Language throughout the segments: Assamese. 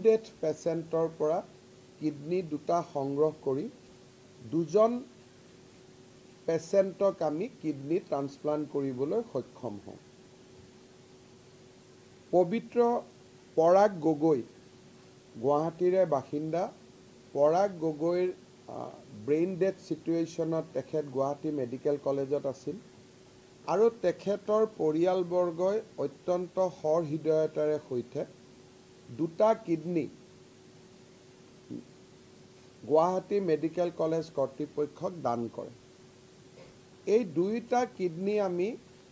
ডেথ পেচেণ্টৰ পৰা কিডনি দুটা সংগ্ৰহ কৰি দুজন পেচেণ্টক আমি কিডনি ট্ৰান্সপ্লান্ট কৰিবলৈ সক্ষম হওঁ। পবিত্ৰ পৰাগ গগৈ গুৱাহাটীৰে বাসিন্দা। পৰাগ গগৈৰ ব্ৰেইন ডেথ চিটুৱেশ্যনত তেখেত গুৱাহাটী মেডিকেল কলেজত আছিল আৰু তেখেতৰ পৰিয়ালবৰ্গই অত্যন্ত সহৃদয়তাৰে সৈতে দুটা কিডনি গুৱাহাটী মেডিকেল কলেজ কৰ্তৃপক্ষক দান কৰে। এই দুইটা কিডনি আমি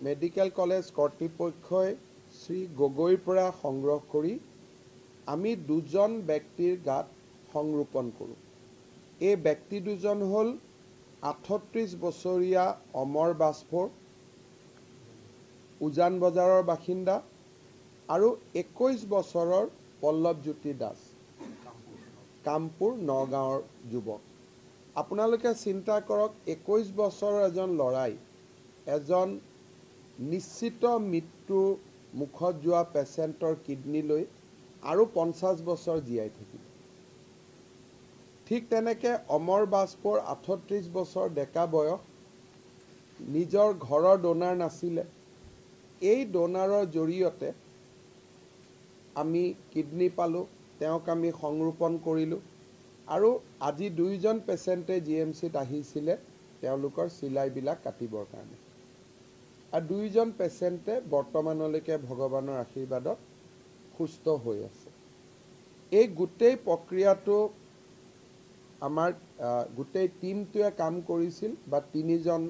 মেডিকেল কলেজ কৰ্তৃপক্ষই শ্ৰী গগৈৰ পৰা সংগ্ৰহ কৰি আমি দুজন ব্যক্তিৰ গাত সংৰোপণ কৰোঁ। এই ব্যক্তি দুজন হ'ল 38 বছৰীয়া অমৰ বাজপৰ উজান বজাৰৰ বাসিন্দা আৰু 21 বছৰৰ পল্লৱজ্যোতি দাস কামপুৰ নগাঁৱৰ যুৱক। আপোনালোকে চিন্তা কৰক, 21 বছৰৰ এজন ল'ৰাই এজন নিশ্চিত মৃত্যুৰ মুখত যোৱা পেচেণ্টৰ কিডনি লৈ আৰু 50 বছৰ জীয়াই থাকিব। ঠিক তেনেকৈ অমৰ বাজপৰ 38 বছৰ ডেকা বয়স, নিজৰ ঘৰৰ ডোনাৰ নাছিলে। এই ডোনাৰৰ জৰিয়তে আমি কিডনি পালোঁ, তেওঁক আমি সংৰোপণ কৰিলোঁ আৰু আজি দুইজন পেচেণ্টে GMCত আহিছিলে তেওঁলোকৰ চিলাইবিলাক কাটিবৰ কাৰণে। আৰু দুইজন পেচেণ্টে বৰ্তমানলৈকে ভগৱানৰ আশীৰ্বাদত সুস্থ হৈ আছে। এই গোটেই প্ৰক্ৰিয়াটো আমাৰ গোটেই টিমটোৱে কাম কৰিছিল বা তিনিজন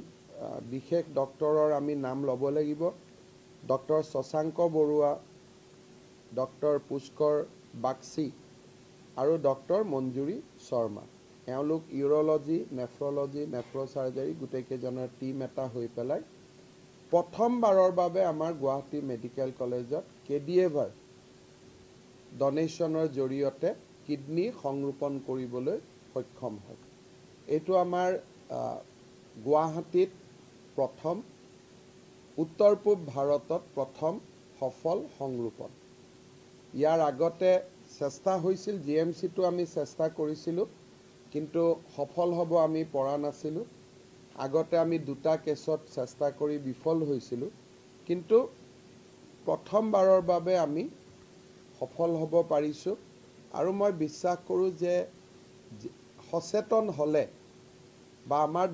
বিশেষ ডক্টৰৰ আমি নাম ল'ব লাগিব। ডক্টৰ শশাংক বৰুৱা, ডক্টৰ পুষ্কৰ বাগচি আৰু ডক্টৰ মঞ্জুৰী শৰ্মা। এওঁলোক ইউৰলজি, নেফ্ৰলজি, নেফ্ৰচাৰ্জাৰী গোটেইকেইজনৰ টিম এটা হৈ পেলাই প্ৰথমবাৰৰ বাবে আমাৰ গুৱাহাটী মেডিকেল কলেজত KDAভাৰ ডনেশ্যনৰ জৰিয়তে কিডনি সংৰোপণ কৰিবলৈ সক্ষম হয়। এইটো আমাৰ গুৱাহাটীত প্ৰথম, উত্তৰ পূব ভাৰতত প্ৰথম সফল সংৰোপণ। ইয়াৰ আগতে চেষ্টা হৈছিল, GMCটো আমি চেষ্টা কৰিছিলোঁ কিন্তু সফল হ'ব আমি পৰা নাছিলোঁ। আগতে আমি দুটা কেছত চেষ্টা কৰি বিফল হৈছিলোঁ, কিন্তু প্ৰথমবাৰৰ বাবে আমি সফল হ'ব পাৰিছোঁ আৰু মই বিশ্বাস কৰোঁ যে সচেতন হ'লে বা আমাৰ